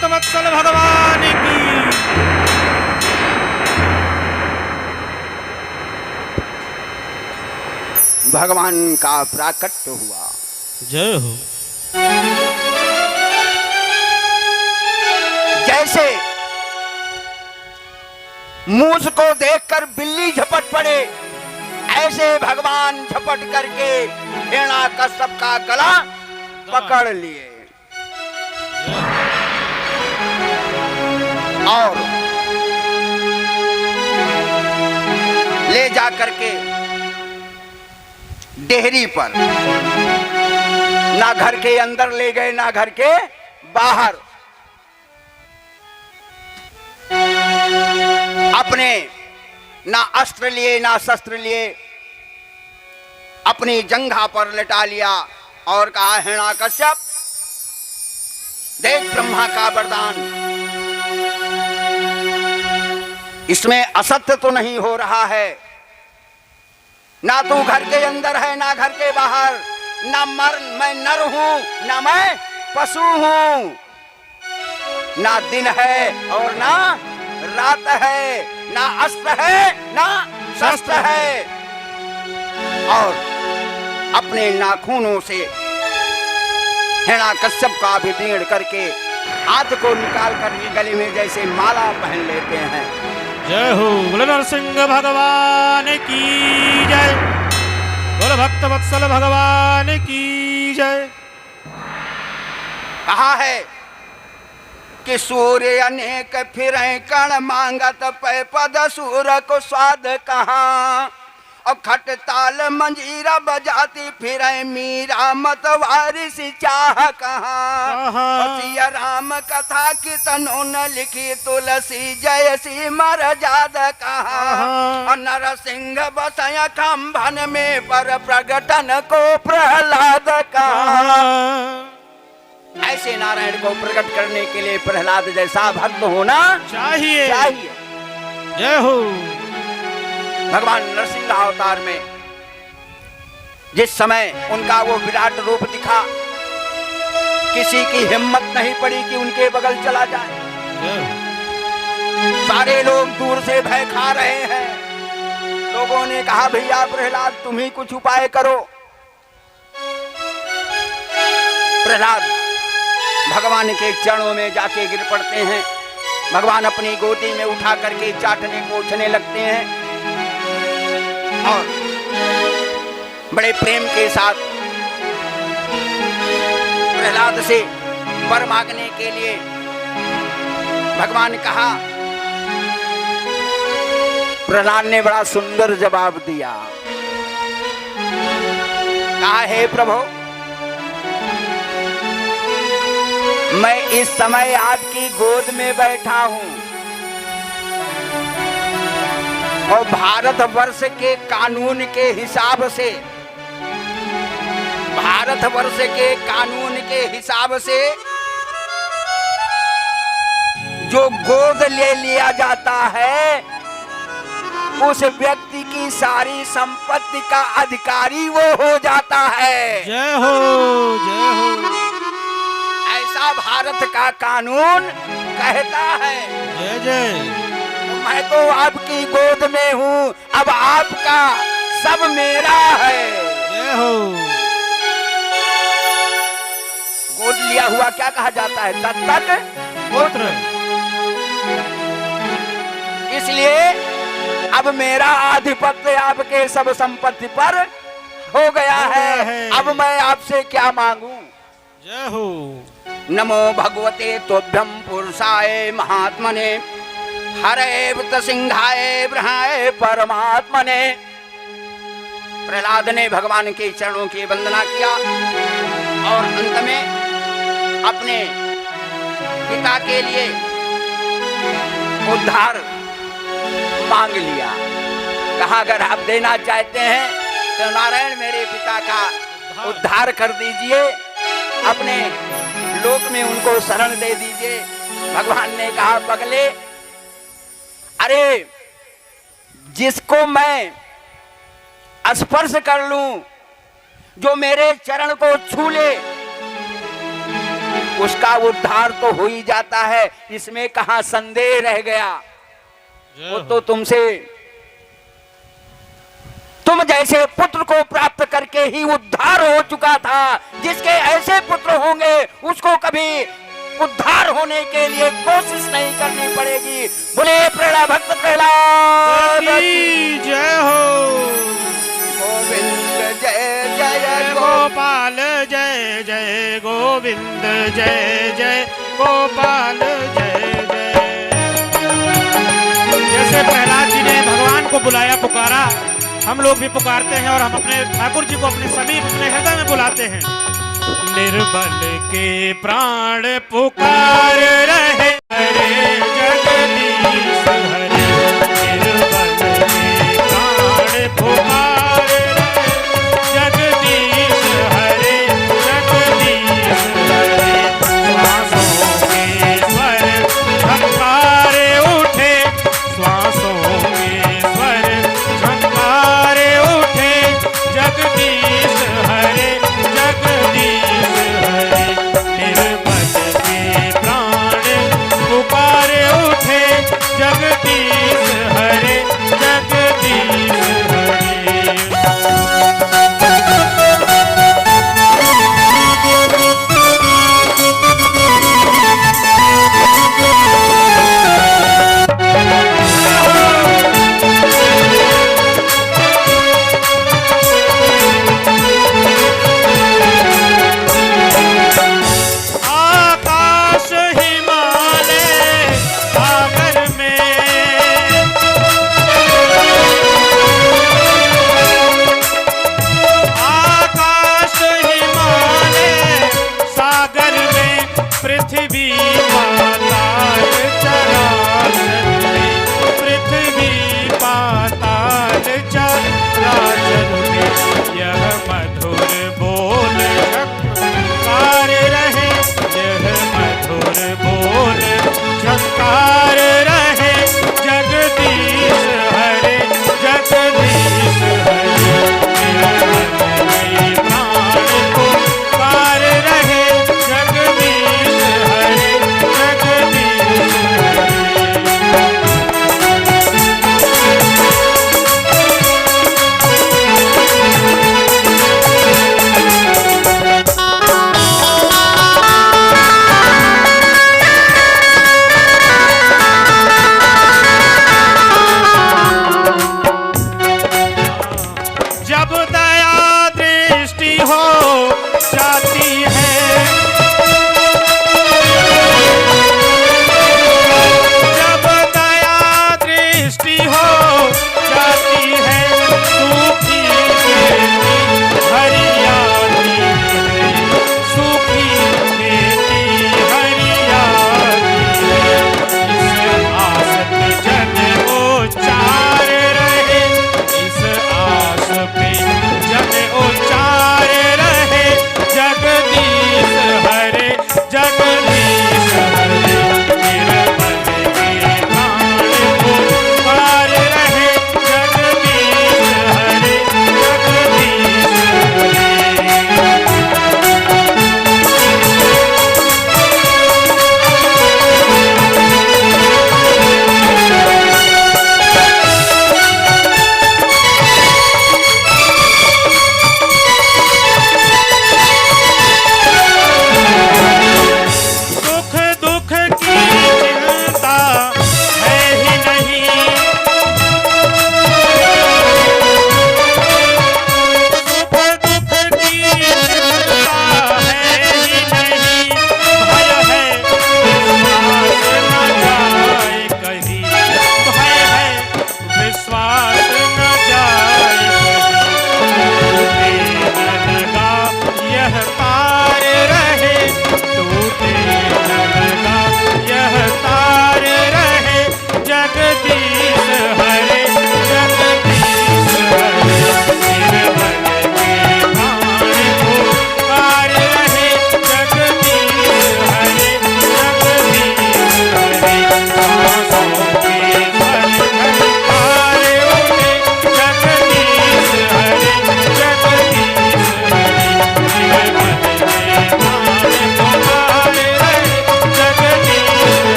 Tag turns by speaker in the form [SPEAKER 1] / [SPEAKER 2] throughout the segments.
[SPEAKER 1] भक्तवत्सल भगवान की।
[SPEAKER 2] भगवान का प्राकट्य हुआ।
[SPEAKER 1] जय हो।
[SPEAKER 2] जैसे मूस को देखकर बिल्ली झपट पड़े, ऐसे भगवान झपट करके हिरण्याकश्यप का गला पकड़ लिए और ले जा करके डेहरी पर, ना घर के अंदर ले गए ना घर के बाहर, अपने ना अस्त्र लिए ना शस्त्र लिए, अपनी जंघा पर लटा लिया और कहा, हिरण्याकश्यप देख ब्रह्मा का वरदान, इसमें असत्य तो नहीं हो रहा है, ना तू घर के अंदर है ना घर के बाहर, ना मैं नर हूं ना मैं पशु हूं, ना दिन है और ना रात है, ना अस्त्र है ना शस्त्र है। और अपने नाखूनों से हिरण्याकश्यप का अभिदेण करके हाथ को निकाल कर गले में जैसे माला पहन लेते हैं।
[SPEAKER 1] जय हो। बोले नरसिंह भगवान की जय। बोले भक्तवत्सल भगवान की जय।
[SPEAKER 2] कहा है कि सूर्य अनेक फिरें कण मांगत पे पद सूर को स्वाद कहाँ, और खट ताल मंजीरा बजाती फिरें मीरा मतवारी सी चाह कहाँ, सिया राम कथा कीर्तनों न लिखी तुलसी जयसी मर जाद कहाँ, नरसिंह बसया खंभन में पर प्रगटन को प्रहलाद कहाँ। ऐसे नारायण को प्रकट करने के लिए प्रहलाद जैसा भक्त होना चाहिए।
[SPEAKER 1] जय हो।
[SPEAKER 2] भगवान नरसिंह अवतार में जिस समय उनका वो विराट रूप दिखा, किसी की हिम्मत नहीं पड़ी कि उनके बगल चला जाए। सारे लोग दूर से भय खा रहे हैं। लोगों ने कहा, भैया प्रहलाद तुम ही कुछ उपाय करो। प्रहलाद भगवान के चरणों में जाके गिर पड़ते हैं। भगवान अपनी गोदी में उठा करके चाटने पोंछने लगते हैं और बड़े प्रेम के साथ प्रहलाद से वर मांगने के लिए भगवान कहा। प्रहलाद ने बड़ा सुंदर जवाब दिया। कहा, हे प्रभु, मैं इस समय आपकी गोद में बैठा हूं और भारतवर्ष के कानून के हिसाब से, भारतवर्ष के कानून के हिसाब से जो गोद ले लिया जाता है उस व्यक्ति की सारी संपत्ति का अधिकारी वो हो जाता है।
[SPEAKER 1] जय हो। जय हो।
[SPEAKER 2] ऐसा भारत का कानून कहता है।
[SPEAKER 1] जय जय।
[SPEAKER 2] मैं तो आपकी गोद में हूँ, अब आपका सब मेरा है।
[SPEAKER 1] जय हो।
[SPEAKER 2] गोद लिया हुआ क्या कहा जाता है? दत्तक पुत्र। इसलिए अब मेरा आधिपत्य आपके सब संपत्ति पर हो गया है। अब मैं आपसे क्या मांगू?
[SPEAKER 1] जय हो।
[SPEAKER 2] नमो भगवते तोभ्यम पुरुषाय महात्मने हरे वृत सिंहाय ब्रहाय परमात्मने। प्रहलाद ने भगवान के चरणों की वंदना किया और अंत में अपने पिता के लिए उद्धार मांग लिया। कहा, अगर आप देना चाहते हैं तो नारायण मेरे पिता का उद्धार कर दीजिए, अपने लोक में उनको शरण दे दीजिए। भगवान ने कहा, पगले, अरे जिसको मैं स्पर्श कर लूं, जो मेरे चरण को छू ले, उसका उद्धार तो हो ही जाता है, इसमें कहां संदेह रह गया।
[SPEAKER 1] जय
[SPEAKER 2] वो
[SPEAKER 1] हो।
[SPEAKER 2] तो तुम जैसे पुत्र को प्राप्त करके ही उद्धार हो चुका था। जिसके ऐसे पुत्र होंगे उसको कभी उद्धार होने के लिए कोशिश नहीं करनी पड़ेगी। बोले प्रहलाद भक्त प्रहलाद
[SPEAKER 1] की जय हो।
[SPEAKER 2] गोविंद जय जय
[SPEAKER 1] गोपाल जय जय गोविंद जय जय गोपाल जय जय। जैसे प्रहलाद जी ने भगवान को बुलाया, पुकारा, हम लोग भी पुकारते हैं और हम अपने ठाकुर जी को अपने समीप अपने हृदय में बुलाते हैं। निर्बल के प्राण पुकार रहे हरे जगदीश हरे। निर्बल के प्राण पुकार रहे जगदीश हरे जगदीश हरे। श्वासों के स्वर झंकारे उठे, श्वासों के स्वर झंकारे उठे जगदीश हरे जगदीश हरे। निर्बल के प्राण पुकारे उठे जगदीश हरे जगदीश हरे। आकाश हिमालय सागर में, आकाश हिमालय सागर में, पृथ्वी पाताल चराचर में, पृथ्वी पाताल चराचर में। यह मधुर बोल झंकार रहे, यह मधुर बोल झंकार रहे जगदीश हरे जगदीश हरे। निर्बल के प्राण पुकार रहे जगदीश हरे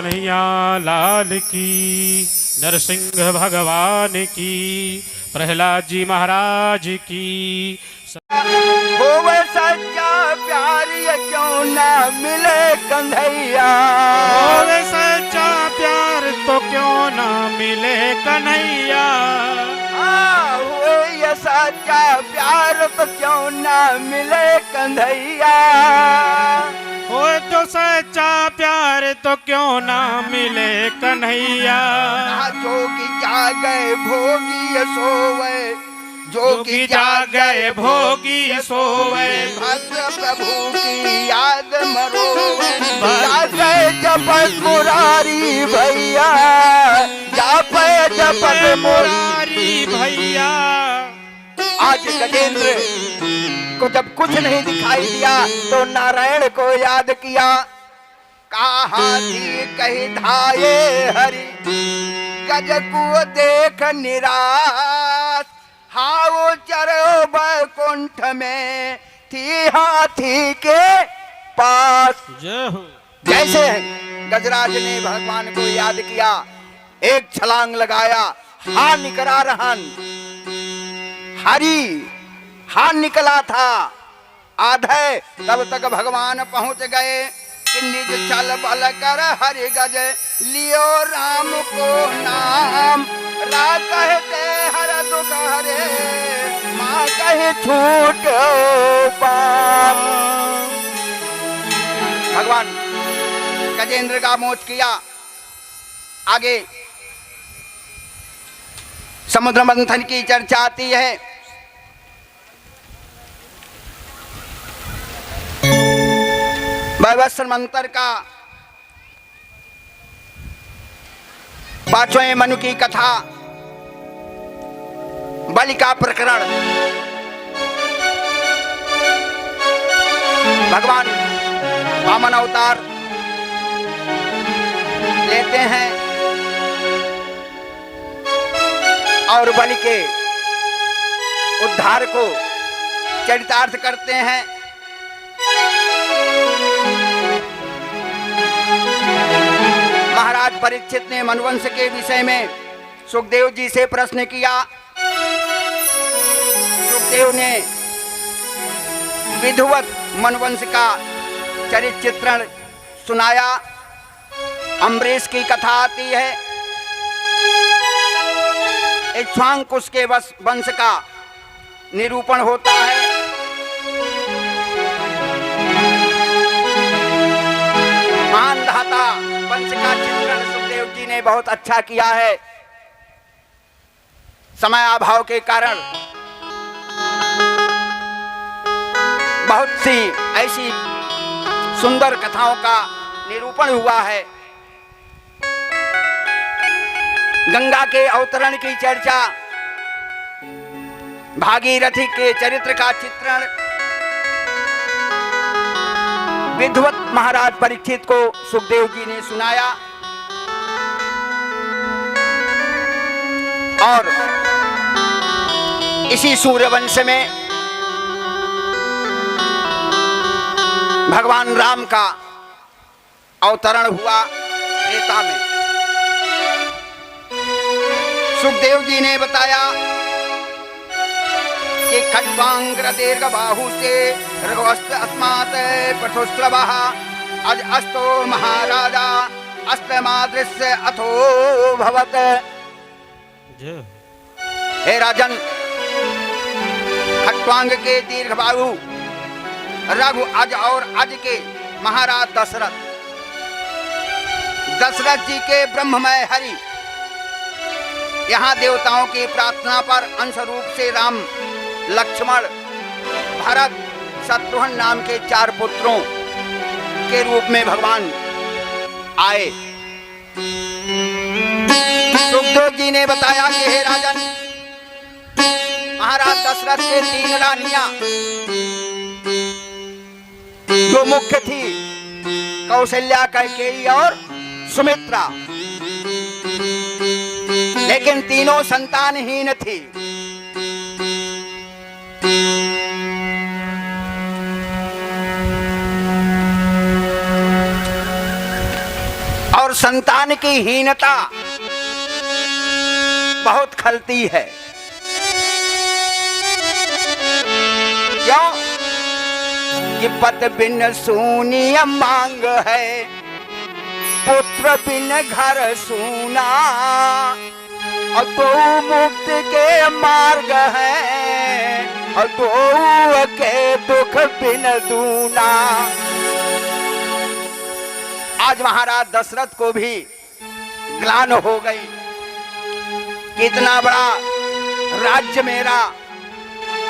[SPEAKER 1] कन्हैया लाल की, नरसिंह भगवान की, प्रहलाद जी महाराज की।
[SPEAKER 2] होवे सच्चा प्यार ये क्यों ना मिले कन्हैया,
[SPEAKER 1] होवे सच्चा प्यार तो क्यों ना मिले कन्हैया।
[SPEAKER 2] हुए ये सच्चा प्यार तो क्यों ना मिले कन्हैया,
[SPEAKER 1] हो तो सच्चा प्यार तो क्यों ना मिले कन्हैया।
[SPEAKER 2] जोगी जागे भोगी सोवे,
[SPEAKER 1] जोगी जागे भोगी सोवे,
[SPEAKER 2] भद्र प्रभु की याद मरोवे, जागे जपत मुरारी भैया, जापे जपत
[SPEAKER 1] मुरारी भैया।
[SPEAKER 2] आज गजेंद्र को जब कुछ नहीं दिखाई दिया तो नारायण को याद किया। कहा थी कही धाये हरि, गज को देख निराश, हाउ चरो बैकुंठ में थी हाथी के पास।
[SPEAKER 1] जय हो।
[SPEAKER 2] जैसे गजराज ने भगवान को याद किया, एक छलांग लगाया, हाथ निकला रहन, हरि हाथ निकला था आधे, तब तक भगवान पहुंच गए कि निज चल बल कर हरि गज लियो राम को नाम, रा कहते हर दुख हरे, माँ कहे छूट पाप। भगवान गजेंद्र का मोच किया। आगे समुद्र मंथन की चर्चा आती है। वैवस्त्र मंत्र का 5वें मनु की कथा, बलि का प्रकरण। भगवान वामन अवतार लेते हैं और बलि के उद्धार को चरितार्थ करते हैं। महाराज परीक्षित ने मनुवंश के विषय में सुखदेव जी से प्रश्न किया। सुखदेव ने विधिवत मनुवंश का चरित्र चित्रण सुनाया। अम्बरीश की कथा आती है। इक्ष्वाकुश के वंश का निरूपण होता है। मानधाता वंश का चित्रण सुखदेव जी ने बहुत अच्छा किया है। समय अभाव के कारण बहुत सी ऐसी सुंदर कथाओं का निरूपण हुआ है। गंगा के अवतरण की चर्चा, भागीरथी के चरित्र का चित्रण विधिवत महाराज परीक्षित को सुखदेव जी ने सुनाया। और इसी सूर्यवंश में भगवान राम का अवतरण हुआ त्रेता में। सुखदेव जी ने बताया कि खड्वांग्र दीर्घ बाहु से रघुस्त अस्मात् पठोस्त्रवः अज अस्तो महाराजा अस्तमादृश्य अथो भवत। हे राजन, खट्वांग के दीर्घ बाहु रघु अज और अज के महाराज दशरथ, दशरथ जी के ब्रह्ममय हरि यहाँ देवताओं की प्रार्थना पर अंश रूप से राम, लक्ष्मण, भरत, शत्रुघ्न नाम के 4 पुत्रों के रूप में भगवान आए। सुखदेव जी ने बताया कि हे राजन, महाराज दशरथ के 3 रानियां जो मुख्य थी, कौशल्या, कैकेयी और सुमित्रा, लेकिन तीनों संतानहीन थी। और संतान की हीनता बहुत खलती है। क्यों कि पत बिन सूनी मांग है, पुत्र बिन घर सूना, और तो मुक्त के मार्ग है, और तो के दुख बिन दूना। आज महाराज दशरथ को भी ग्लान हो गई, कितना बड़ा राज्य मेरा,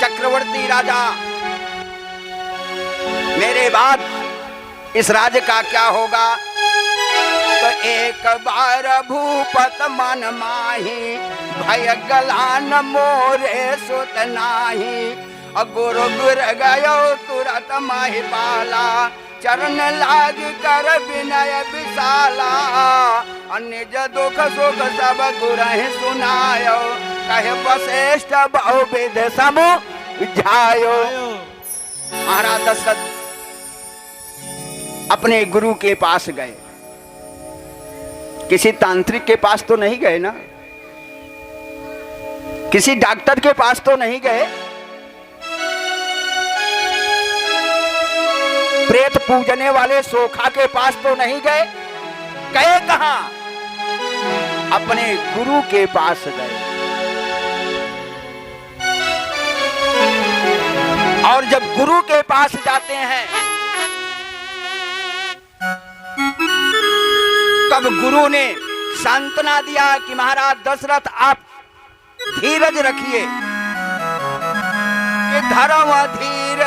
[SPEAKER 2] चक्रवर्ती राजा, मेरे बाद इस राज्य का क्या होगा। तो एक बार भूपत मन माही, भय गलान मोरे सुत नाही, गुरु गुर गयो तुरत माही पाला, चरण लाग कर विनय विशाला, निज दुख सुख सब गुरहि सुनायो, कहे वशिष्ठ बहुविध समुझायो। महाराज दशरथ अपने गुरु के पास गए, किसी तांत्रिक के पास तो नहीं गए ना, किसी डॉक्टर के पास तो नहीं गए, प्रेत पूजने वाले सोखा के पास तो नहीं गए, गए कहां? अपने गुरु के पास गए। और जब गुरु के पास जाते हैं तब गुरु ने सांत्वना दिया कि महाराज दशरथ आप धीरज रखिए, कि धर्म धीर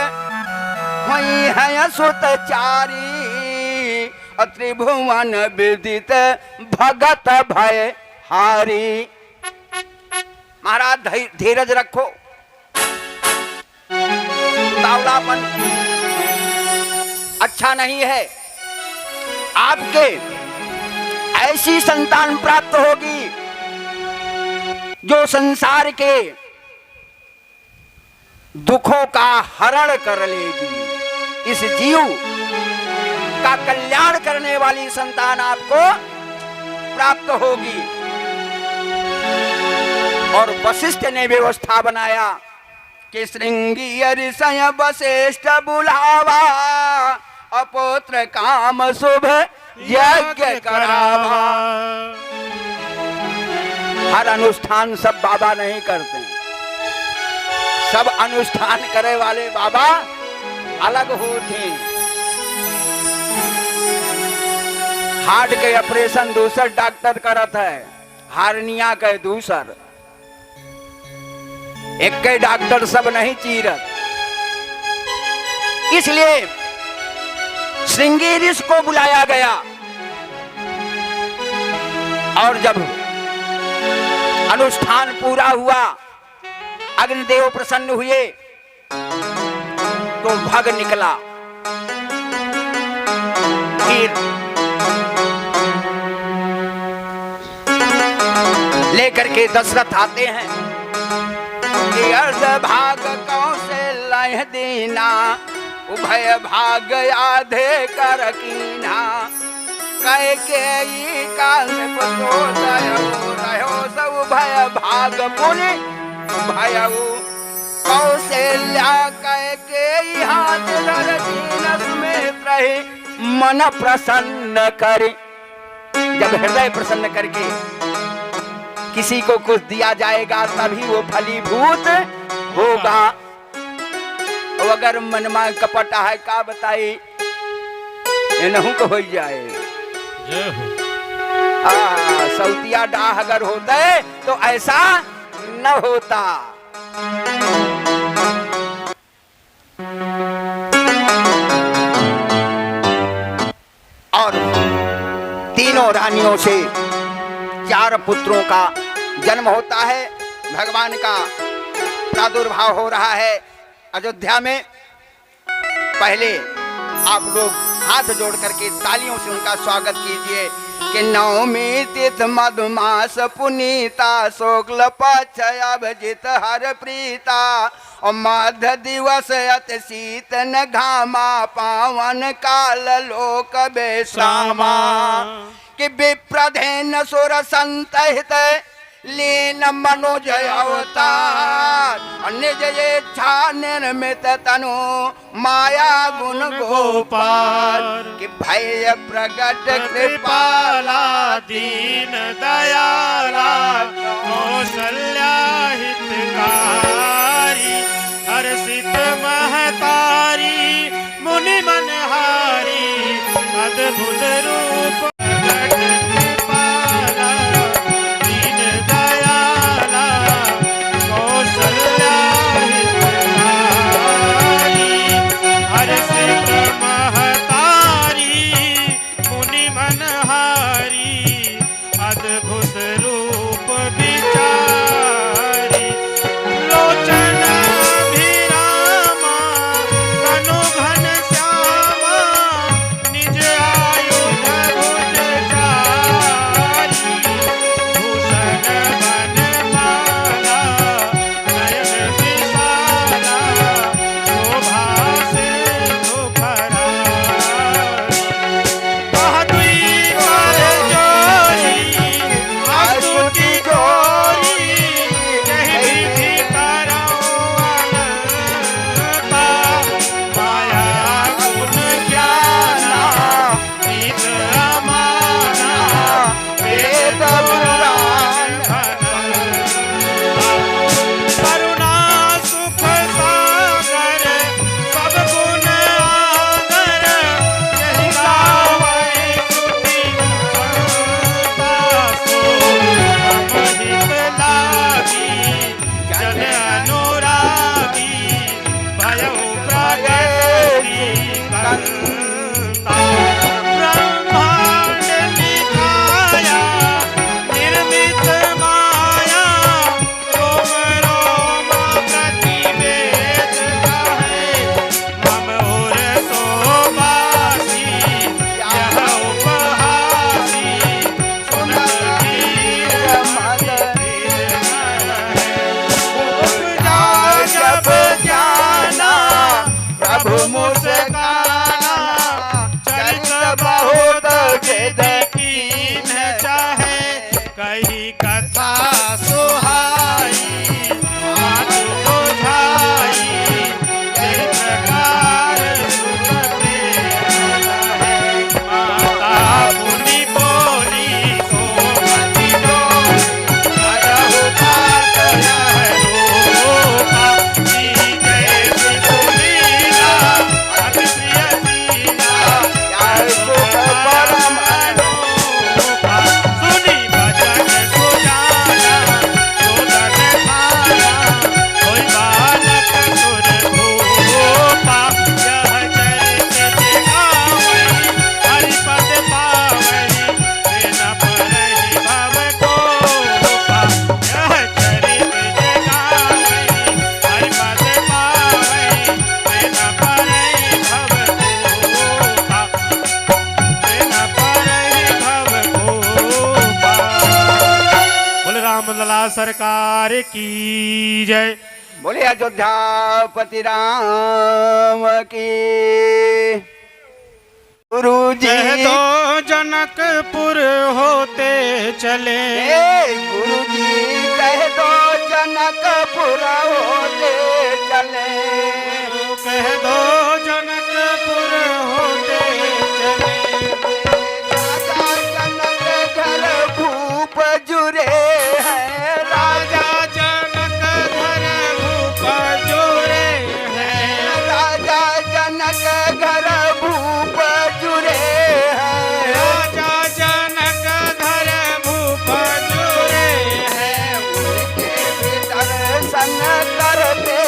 [SPEAKER 2] हुई है सुतचारी, त्रिभुवन विदित भगत भय हारी। महाराज धीरज रखो, तावलापन अच्छा नहीं है। आपके ऐसी संतान प्राप्त होगी जो संसार के दुखों का हरण कर लेगी। इस जीव का कल्याण करने वाली संतान आपको प्राप्त होगी। और वशिष्ठ ने व्यवस्था बनाया कि श्रृंगी ऋषय वशिष्ठ बुलावा, अपुत्र काम शुभ यज्ञ करावा। हर अनुष्ठान सब बाबा नहीं करते, सब अनुष्ठान करे वाले बाबा अलग होते। हार्ट के ऑपरेशन दूसर डॉक्टर करत है, हार्निया के दूसर, एक के डॉक्टर सब नहीं चीरत। इसलिए श्रृंगी ऋषि को बुलाया गया और जब अनुष्ठान पूरा हुआ, अग्निदेव प्रसन्न हुए तो भग निकला। फिर लेकर के दशरथ आते हैं कि अर्ध भाग कौशल्य दीना, उभय भाग आधे कर कीना, कह के काल रहो सब भय भाग पुनि भयऊ, कौशल्या कह के हाथ में रहे मन प्रसन्न करे। जब हृदय प्रसन्न करके किसी को कुछ दिया जाएगा तभी वो फलीभूत होगा। और अगर मन में कपट है का बताई, ये नहीं को हो जाए। सौतिया डाह अगर होता तो ऐसा न होता। और तीनों रानियों से 4 पुत्रों का जन्म होता है। भगवान का प्रादुर्भाव हो रहा है अयोध्या में। पहले आप लोग हाथ जोड़ करके तालियों से उनका स्वागत कीजिए कि नवमी तिथि मधुमास पुनीता, शुक्ल पक्ष अभिजित हर प्रीता, और मध्य दिवस अति शीतन घामा, पावन काल लोक विश्रामा। कि विप्रधेन सुर संतहित लीन मनुज अवतार निज इच्छा निर्मित तनु माया गुण गोपाल कि भय प्रगट कृपाला
[SPEAKER 1] दीन दयाला कौशल्या हितकारी हर्षित महतारी मुनि मनहारी अद्भुत रूप सरकार की जय।
[SPEAKER 2] बोले अयोध्यापति राम की। गुरु जी
[SPEAKER 1] कह दो जनकपुर होते चले,
[SPEAKER 2] गुरु जी कह दो जनकपुर होते चले,
[SPEAKER 1] कह दो जनकपुर होते चले।
[SPEAKER 2] राजा जनक घर भूप जुरे हैं,
[SPEAKER 1] राजा जनक घर भूप जुरे हैं,
[SPEAKER 2] राजा जनक घर भूप जुरे हैं,
[SPEAKER 1] राजा जनक घर भूप जुरे हैं।
[SPEAKER 2] उनके भी दर्शन करते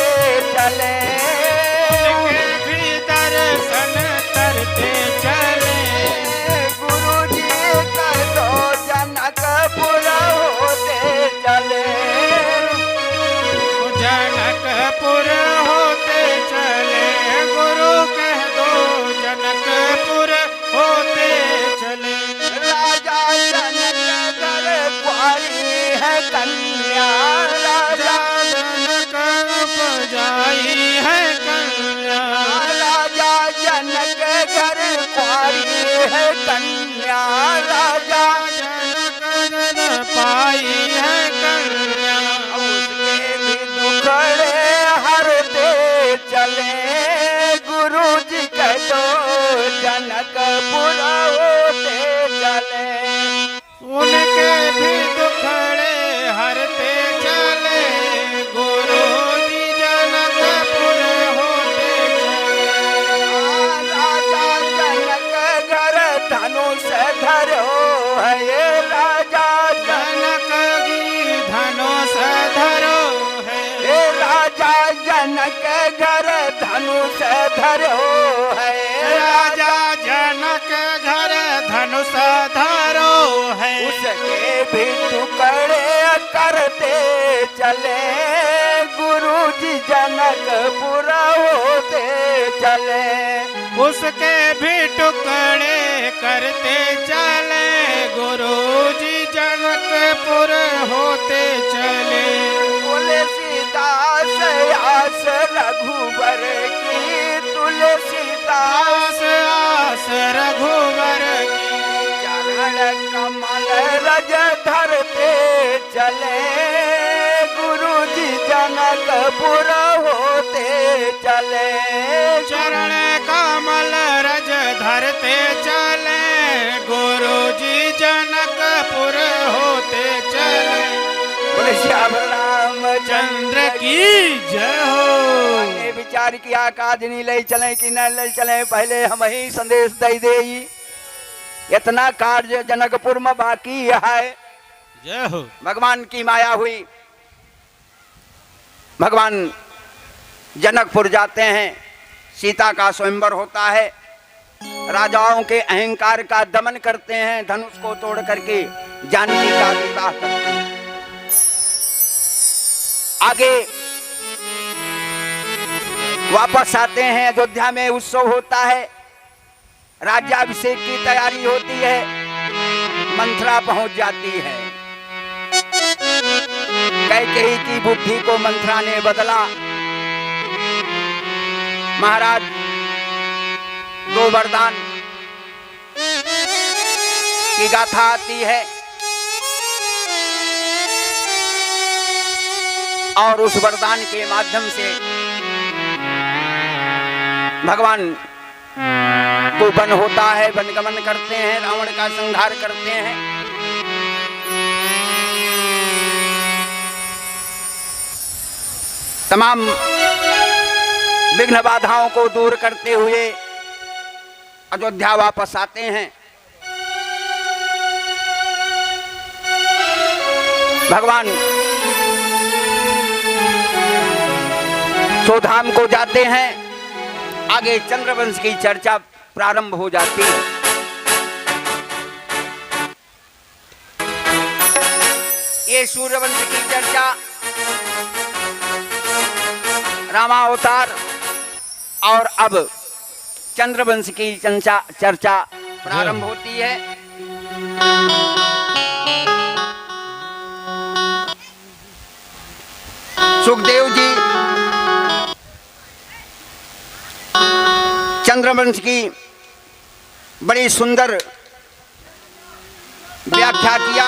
[SPEAKER 2] है ये राजा
[SPEAKER 1] जनक जी धनुष धरो है।
[SPEAKER 2] ये राजा जनक घर धनुष धरो है।
[SPEAKER 1] राजा जनक घर धनुष धरो है।
[SPEAKER 2] उसके भी टुकड़े करते चले गुरुजी जनकपुर होते चले।
[SPEAKER 1] उसके भी टुकड़े करते चले गुरुजी जनकपुर होते चले।
[SPEAKER 2] तुलसीदास आस रघुबर की तुलसीदास
[SPEAKER 1] आस रघुवर की।
[SPEAKER 2] चरण कमल रज धरते चले गुरुजी जनकपुर होते चले।
[SPEAKER 1] चरण कमल रज धरते चले गुरुजी जनकपुर होते चले।
[SPEAKER 2] बोले श्याम रामचंद्र
[SPEAKER 1] की जय हो।
[SPEAKER 2] ने विचार किया काजनी ले चले कि न ले चले, पहले हम ही संदेश दे दे। इतना कार्य जनकपुर में बाकी है।
[SPEAKER 1] जय हो।
[SPEAKER 2] भगवान की माया हुई, भगवान जनकपुर जाते हैं, सीता का स्वयंवर होता है, राजाओं के अहंकार का दमन करते हैं, धनुष को तोड़ करके जानकी का विवाह करते हैं। आगे वापस आते हैं, अयोध्या में उत्सव होता है, राज्याभिषेक की तैयारी होती है, मंथरा पहुंच जाती है। कैकेयी की बुद्धि को मंथरा ने बदला। महाराज दो वरदान की गाथा आती है और उस वरदान के माध्यम से भगवान को वन होता है, वनगमन करते हैं, रावण का संहार करते हैं। तमाम विघ्न बाधाओं को दूर करते हुए अयोध्या वापस आते हैं। भगवान सोधाम को जाते हैं। आगे चंद्रवंश की चर्चा प्रारंभ हो जाती है। ये सूर्यवंश की चर्चा, रामावतार और अब चंद्रवंश की चर्चा प्रारंभ होती है। सुखदेव जी चंद्रवंश की बड़ी सुंदर व्याख्या किया।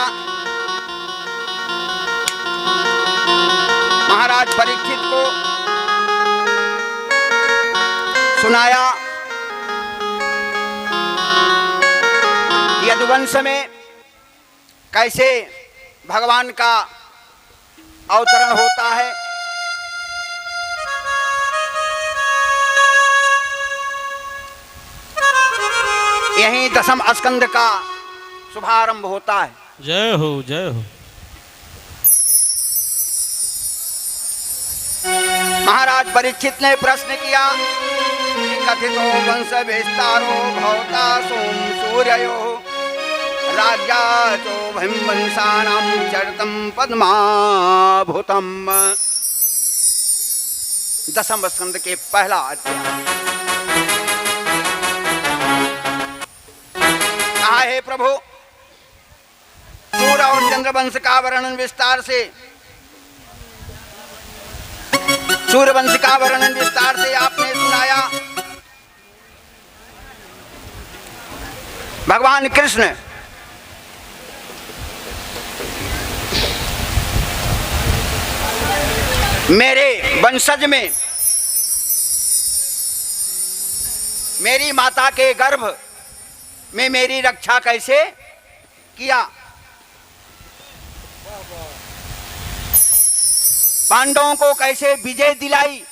[SPEAKER 2] महाराज परीक्षित को सुनाया। यदुवंश में कैसे भगवान का अवतरण होता है, यहीं दशम स्कंद का शुभारंभ होता है।
[SPEAKER 1] जय हो जय हो।
[SPEAKER 2] महाराज परीक्षित ने प्रश्न किया, कथितो वंश विस्तारो भवता सोम सूर्यो राज्या चो वंशानां चरितं पद्माभूतम। दशम स्कंद के पहला अध्याय। कहा है प्रभु, सूर्य और चंद्रवंश का वर्णन विस्तार से, सूर्यवंश का वर्णन विस्तार से आपने सुनाया। भगवान कृष्ण मेरे वंशज में, मेरी माता के गर्भ में मेरी रक्षा कैसे किया, पांडवों को कैसे विजय दिलाई,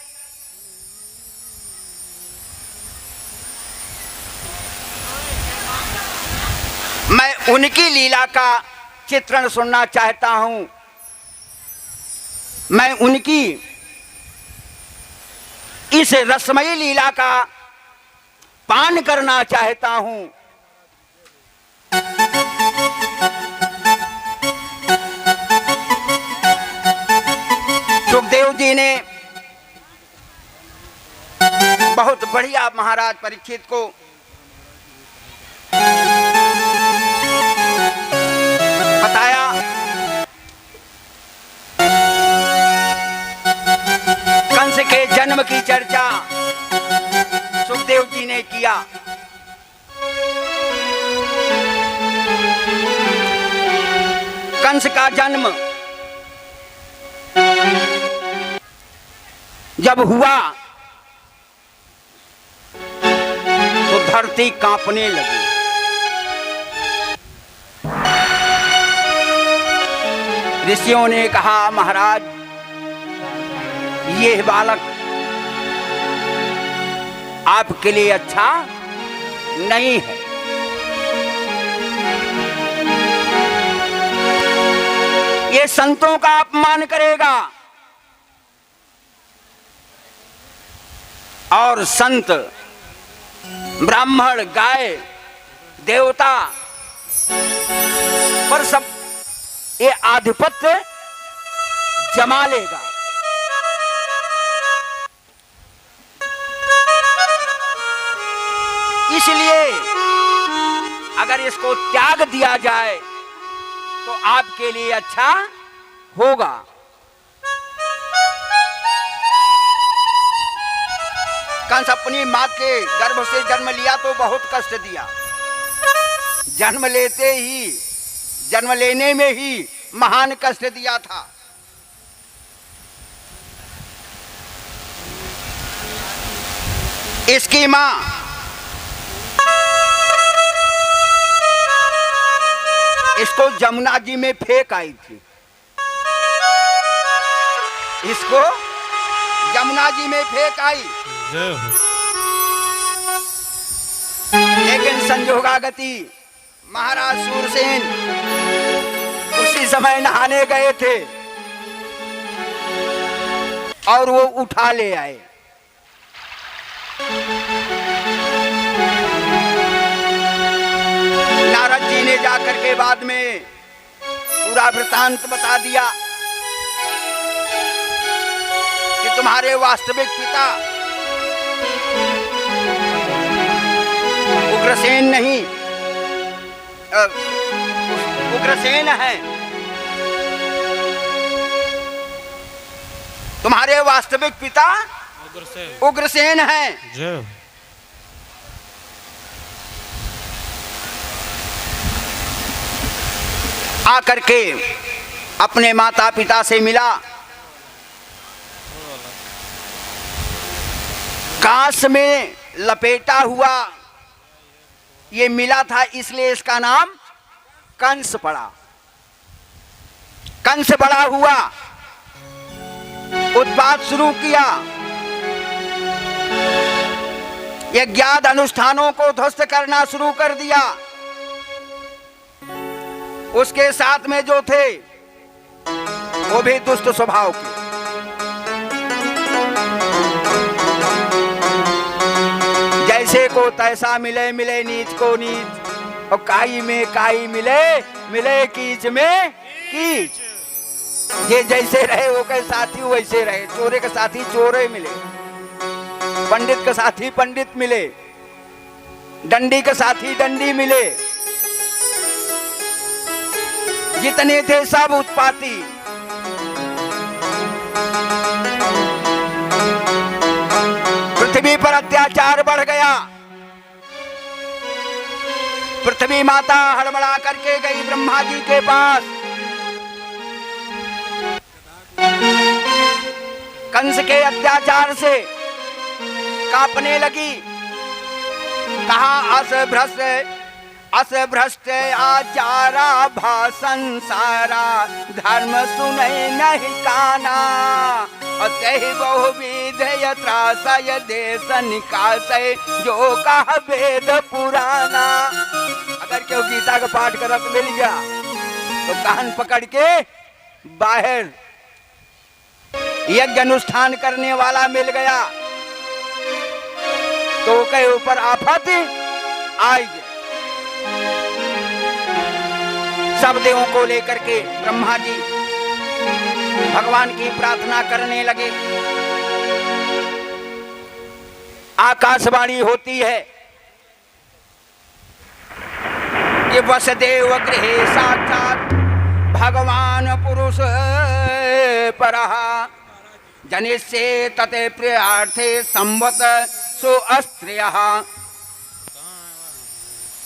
[SPEAKER 2] मैं उनकी लीला का चित्रण सुनना चाहता हूं। मैं उनकी इस रसमयी लीला का पान करना चाहता हूं। सुखदेव जी ने बहुत बढ़िया महाराज परीक्षित को बताया। कंस के जन्म की चर्चा सुखदेव जी ने किया। कंस का जन्म जब हुआ तो धरती कांपने लगी। ऋषियों ने कहा, महाराज ये बालक आपके लिए अच्छा नहीं है। ये संतों का अपमान करेगा और संत ब्राह्मण गाय देवता पर सब ये आधिपत्य जमा लेगा। इसलिए अगर इसको त्याग दिया जाए तो आपके लिए अच्छा होगा। कंस अपनी मां के गर्भ से जन्म लिया तो बहुत कष्ट दिया। जन्म लेने में ही महान कष्ट दिया था। इसकी मां इसको जमुना जी में फेंक आई थी। इसको जमुना जी में फेंक आई, लेकिन संजोगागति महाराज सूरसेन उसी समय नहाने गए थे और वो उठा ले आए। नारद जी ने जाकर के बाद में पूरा वृतांत बता दिया कि तुम्हारे वास्तविक पिता उग्रसेन नहीं, उग्रसेन है। तुम्हारे वास्तविक पिता उग्रसेन है। आकर के अपने माता पिता से मिला। कांस में लपेटा हुआ ये मिला था, इसलिए इसका नाम कंस पड़ा। कंस बड़ा हुआ, उत्पात शुरू किया, यज्ञाद अनुष्ठानों को ध्वस्त करना शुरू कर दिया। उसके साथ में जो थे वो भी दुष्ट स्वभाव के। जैसे को तैसा मिले, मिले नीच को नीच, और काई में काई मिले, मिले कीच में कीच। ये जैसे रहे वो के साथी वैसे रहे। चोरे के साथी चोरे मिले, पंडित के साथी पंडित मिले, डंडी के साथी डंडी मिले। जितने थे सब उत्पाती। पृथ्वी पर अत्याचार बढ़ गया। पृथ्वी माता हड़बड़ा करके गई ब्रह्मा जी के पास। कंस के अत्याचार से कांपने लगी। कहा अस भ्रष्ट आचारा भाषण सारा, धर्म सुने नहीं काना। अतः बहुविध त्रासय देश निकासय, जो कह वेद पुराना। अगर वो गीता का पाठ करत मिल गया तो कान पकड़ के बाहर यज्ञ अनुष्ठान करने वाला मिल गया तो के ऊपर आफत आई। सब देवों को लेकर के ब्रह्मा जी भगवान की प्रार्थना करने लगे। आकाशवाणी होती है कि वसुदेव गृहे साक्षात भगवान पुरुष परः जनिष्ये तते प्रियार्थे संवत सो अस्त्रियः।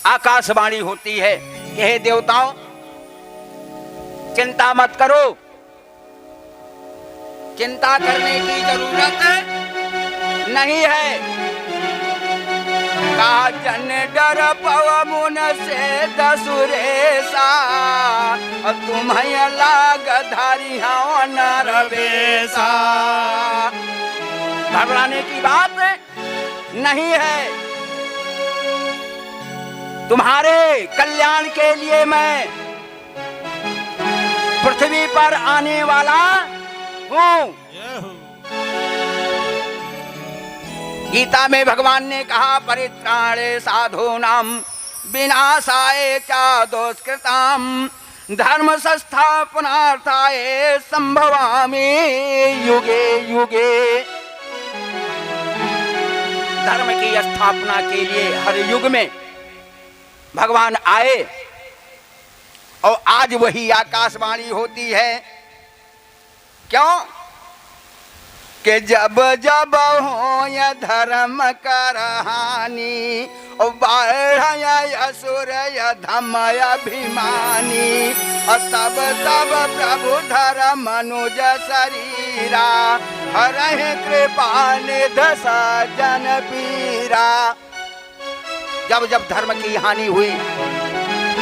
[SPEAKER 2] आकाशवाणी होती है कि हे देवताओं चिंता मत करो, चिंता करने की जरूरत नहीं है। का जन डर पव मुन से दसुरेसा तुम्हें लाग धारी नरवेसा। घबराने की बात नहीं है, तुम्हारे कल्याण के लिए मैं पृथ्वी पर आने वाला हूं।
[SPEAKER 1] जय हो।
[SPEAKER 2] गीता में भगवान ने कहा परित्राणे साधूनां विनाशाय च दुष्कृतां धर्म संस्थापनार्थाय संभवामि युगे युगे। धर्म की स्थापना के लिए हर युग में भगवान आए और आज वही आकाशवाणी होती है। क्यों कि जब जब हो य धर्म करहानी और बाढ़ असुर धम अभिमानी और तब तब प्रभु धर्म मनुज शरीरा हरहि कृपा निधस जन पीरा। जब जब धर्म की हानि हुई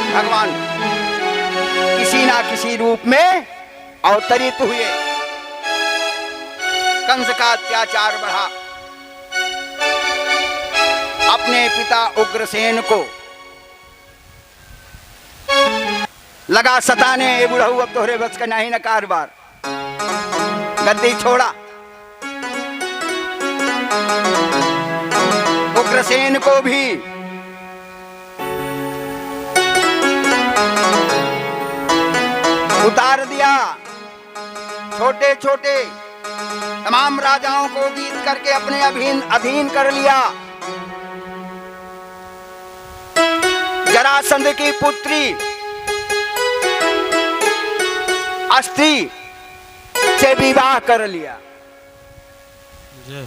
[SPEAKER 2] भगवान किसी ना किसी रूप में अवतरित हुए। कंस का अत्याचार बढ़ा, अपने पिता उग्रसेन को लगा सताने, ये बुढ़ऊ अब तोहरे बस का नहीं न कारबार, गद्दी छोड़ा। उग्रसेन को भी उतार दिया। छोटे छोटे तमाम राजाओं को जीत करके अपने अधीन कर लिया। जरासंध की पुत्री अस्त्री से विवाह कर लिया।
[SPEAKER 1] जय।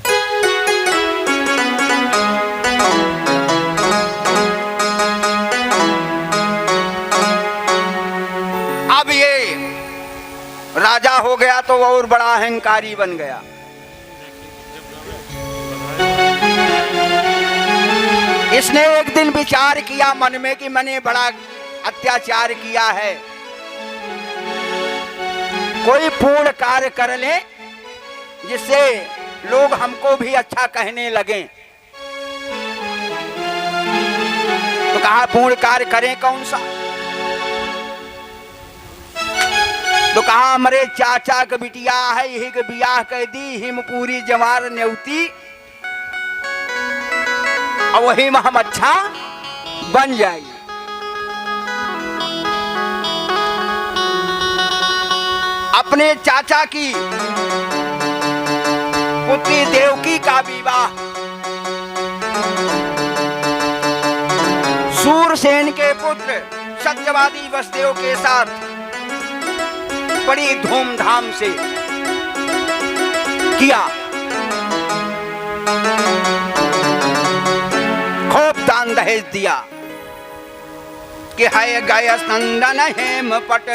[SPEAKER 2] अब ये राजा हो गया तो और बड़ा अहंकारी बन गया। इसने एक दिन विचार किया मन में कि मैंने बड़ा अत्याचार किया है, कोई पूर्ण कार्य कर ले जिससे लोग हमको भी अच्छा कहने लगे। तो कहा पूर्ण कार्य करें कौन सा? तो कहा हमारे चाचा का बिटिया है, यही के बियाह कर दी हिमपुरी जवार न्योती और वही में हम अच्छा बन जाएंगे। अपने चाचा की पुत्री देवकी का विवाह सूरसेन के पुत्र सत्यवादी वसुदेव के साथ बड़ी धूमधाम से किया। खूब दान दहेज दिया कि है गय नंदन हेमपट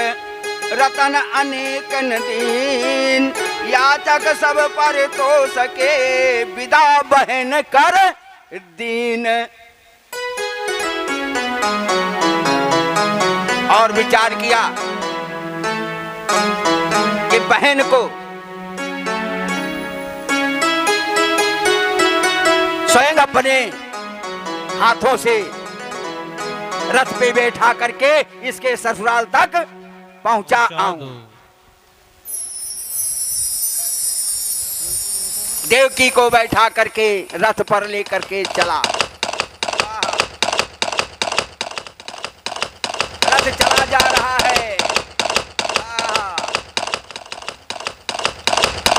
[SPEAKER 2] रतन अनेक दीन याचक सब पर तो सके विदा बहन कर दीन। और विचार किया कि बहन को स्वयं अपने हाथों से रथ पे बैठा करके इसके ससुराल तक पहुंचा आऊं। देवकी को बैठा करके रथ पर लेकर के चला। रथ चला जा रहा है।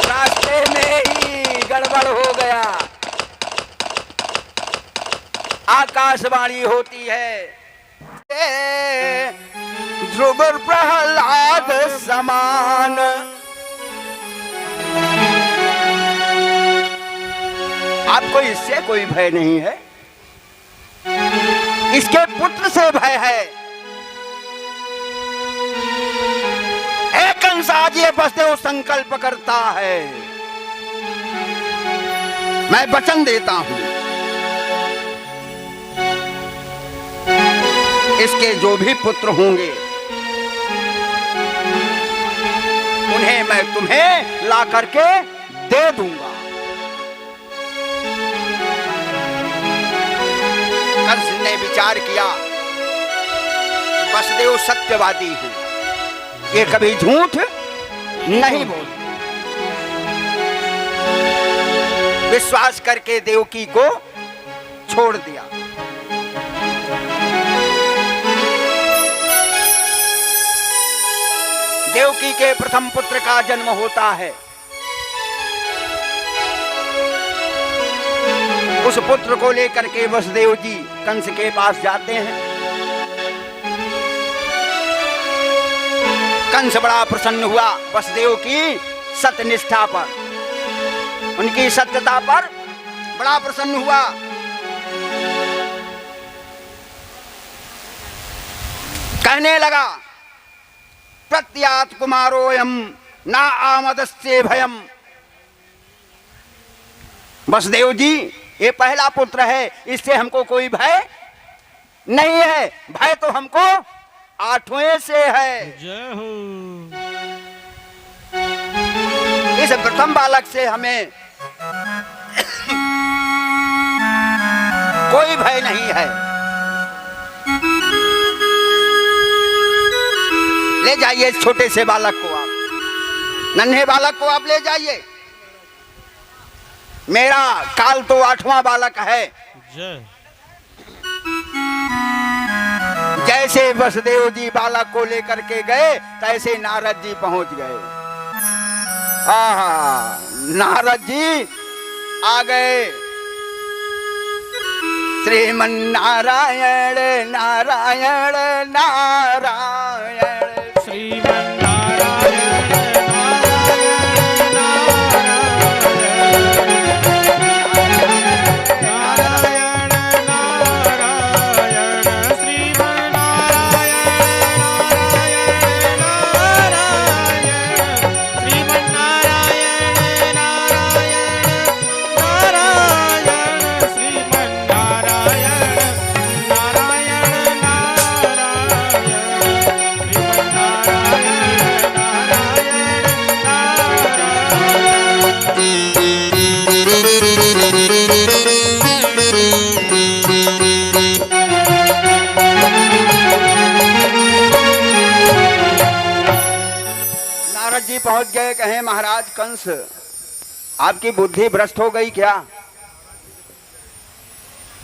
[SPEAKER 2] रास्ते में ही गड़बड़ हो गया। आकाशवाणी होती है, ध्रुव प्रहलाद समान। आपको इससे कोई भय नहीं है, इसके पुत्र से भय है। एक कंस आज ये वसुदेव संकल्प करता है, मैं वचन देता हूं, इसके जो भी पुत्र होंगे उन्हें मैं तुम्हें ला करके दे दूंगा। कंस ने विचार किया, वसुदेव सत्यवादी है, ये कभी झूठ नहीं बोल। विश्वास करके देवकी को छोड़ दिया। देवकी के प्रथम पुत्र का जन्म होता है। उस पुत्र को लेकर के वसुदेव जी कंस के पास जाते हैं। कंस बड़ा प्रसन्न हुआ वसुदेव की सत्यनिष्ठा पर, उनकी सत्यता पर बड़ा प्रसन्न हुआ। कहने लगा, प्रत्यात कुमारोयम ना आमदस्ये भयम। वसुदेव जी, ये पहला पुत्र है, इससे हमको कोई भय नहीं है। भय तो हमको आठवें से है।
[SPEAKER 1] जय हो।
[SPEAKER 2] इस प्रथम बालक से हमें कोई भय नहीं है। ले जाइए इस छोटे से बालक को, आप नन्हे बालक को आप ले जाइए। मेरा काल तो 8वां बालक है।
[SPEAKER 1] जय।
[SPEAKER 2] जैसे वसुदेव जी बालक को लेकर के गए, तैसे नारद जी पहुंच गए। नारद जी आ गए। श्रीमन नारायण नारायण नारायण,
[SPEAKER 1] श्रीमन नारायण नारायण नारायण, श्रीमन नारायण नारायण, श्रीमन नारायण नारायण, श्रीमन नारायण नारायण
[SPEAKER 2] नारद जी पहुंच गए। कहे, महाराज कंस, आपकी बुद्धि भ्रष्ट हो गई क्या?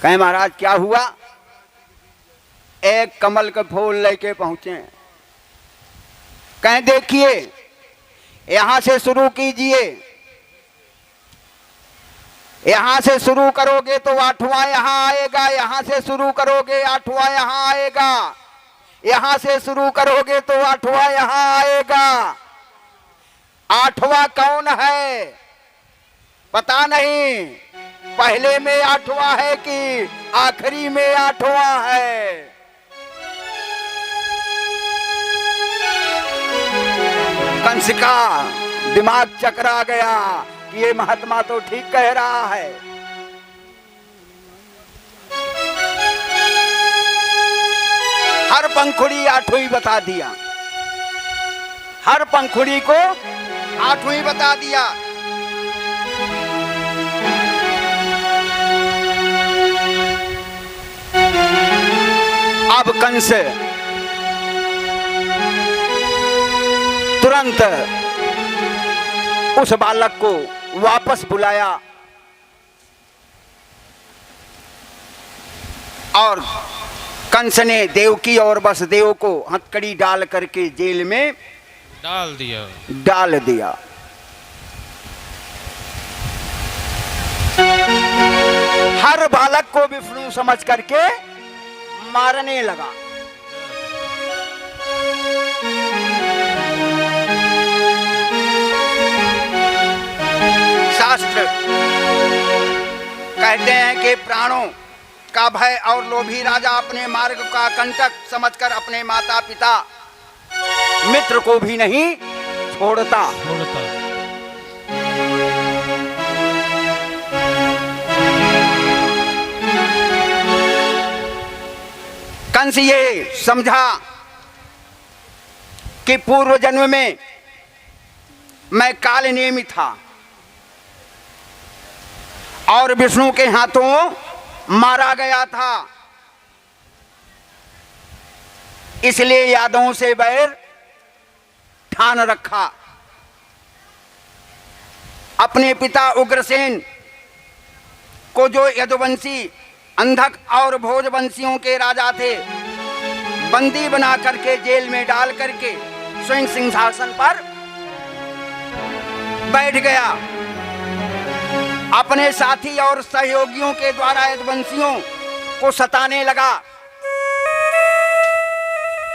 [SPEAKER 2] कहे, महाराज क्या हुआ? एक कमल का फूल लेके पहुंचे। कहे, देखिए यहां से शुरू कीजिए, यहां से शुरू करोगे तो 8वां यहां आएगा, यहां से शुरू करोगे 8वां यहां आएगा, यहां से शुरू करोगे तो 8वां यहां आएगा। 8वां कौन है पता नहीं, पहले में 8वां है कि आखिरी में 8वां है। कंस का दिमाग चकरा गया कि ये महात्मा तो ठीक कह रहा है। हर पंखुड़ी 8वीं बता दिया, हर पंखुड़ी को 8वीं बता दिया। अब कंस तुरंत उस बालक को वापस बुलाया और कंस ने देवकी और वसुदेव को हथकड़ी डाल करके जेल में डाल दिया। हर बालक को विष्णु समझ करके मारने लगा। शास्त्र कहते हैं कि प्राणों का भय और लोभी राजा अपने मार्ग का कंटक समझकर अपने माता पिता मित्र को भी नहीं छोड़ता। कंस ये समझा कि पूर्व जन्म में मैं काल नेमी था और विष्णु के हाथों मारा गया था, इसलिए यादवों से बैर ठान रखा। अपने पिता उग्रसेन को जो यदुवंशी अंधक और भोजवंशियों के राजा थे बंदी बना करके जेल में डाल करके स्वयं सिंहासन पर बैठ गया। अपने साथी और सहयोगियों के द्वारा यदुवंशियों को सताने लगा।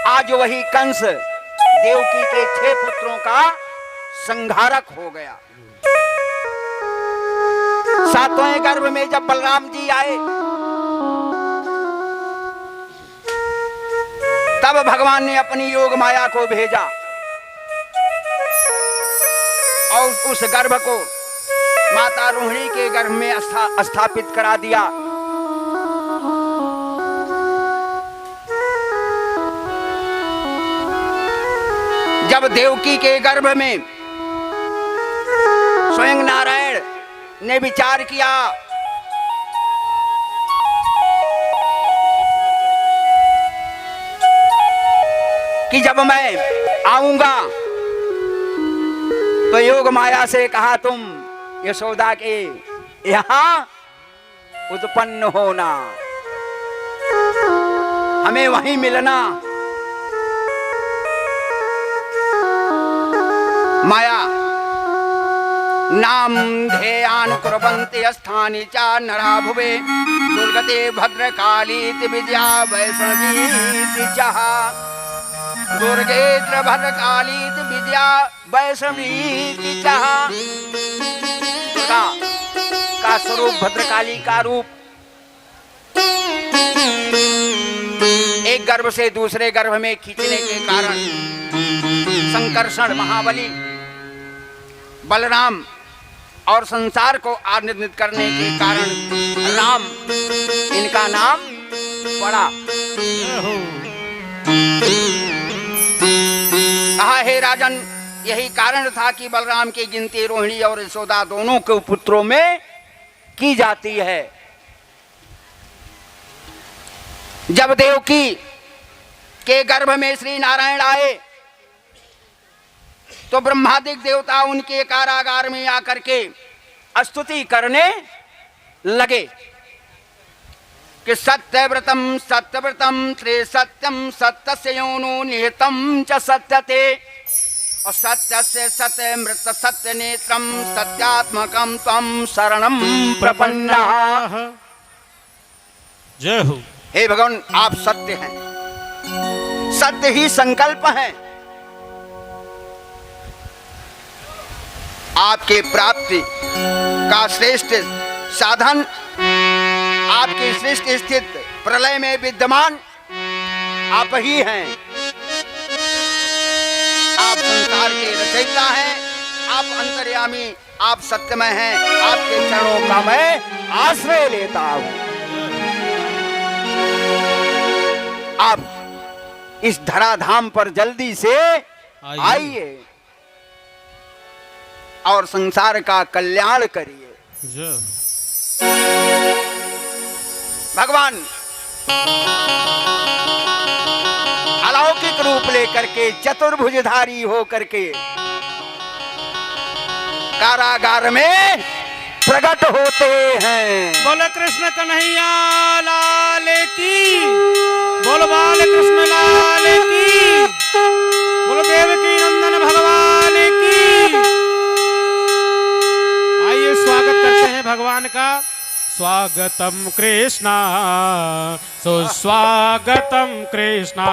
[SPEAKER 2] आज वही कंस देवकी के 6 पुत्रों का संहारक हो गया। 7वें गर्भ में जब बलराम जी आए तब भगवान ने अपनी योग माया को भेजा और उस गर्भ को माता रोहिणी के गर्भ में स्थापित करा दिया। जब देवकी के गर्भ में स्वयं नारायण ने विचार किया कि जब मैं आऊंगा तो योग माया से कहा तुम यशोदा के यहां उत्पन्न होना, हमें वहीं मिलना। माया नाम ध्येयान कुर्वन्ति स्थानि च नरा भुवे दुर्गते भद्रकालीति विद्या वैष्णवीति च दुर्गेत्र भद्रकालीति विद्या वैष्णवीति च। का स्वरूप भद्रकाली का रूप एक गर्भ से दूसरे गर्भ में खींचने के कारण संकर्षण महाबली बलराम और संसार को आनंदित करने के कारण राम इनका नाम पड़ा। कहा हे राजन, यही कारण था कि बलराम की गिनती रोहिणी और यशोदा दोनों के पुत्रों में की जाती है। जब देवकी के गर्भ में श्री नारायण आए तो ब्रह्मादिक देवता उनके कारागार में आकर के स्तुति करने लगे कि सत्यव्रतम सत्यव्रतम त्रिसत्यम सत्यस्य योनो निहितम च सत्यते और सत्य से सत्य मृत सत्य नेत्रम सत्यात्मकम त्वं शरणम प्रपन्ना।
[SPEAKER 1] जय हो।
[SPEAKER 2] हे भगवान, आप सत्य हैं, सत्य ही संकल्प है। आपके प्राप्ति का श्रेष्ठ साधन आपकी सृष्टि स्थित प्रलय में विद्यमान आप ही हैं। आप संसार के रचयिता हैं, आप अंतर्यामी, आप सत्यमय हैं। आपके चरणों का मैं आश्रय लेता हूं। आप इस धराधाम पर जल्दी से आइए और संसार का कल्याण करिए। भगवान रूप लेकर के चतुर्भुजधारी हो करके कारागार में प्रकट होते हैं।
[SPEAKER 1] बोलो कृष्ण कन्हैया लाल की, बोलो बाल कृष्ण लाल की, बोलो देवकी नंदन भगवान की। आइए स्वागत करते हैं भगवान का। स्वागतम कृष्णा, सुस्वागतम कृष्णा।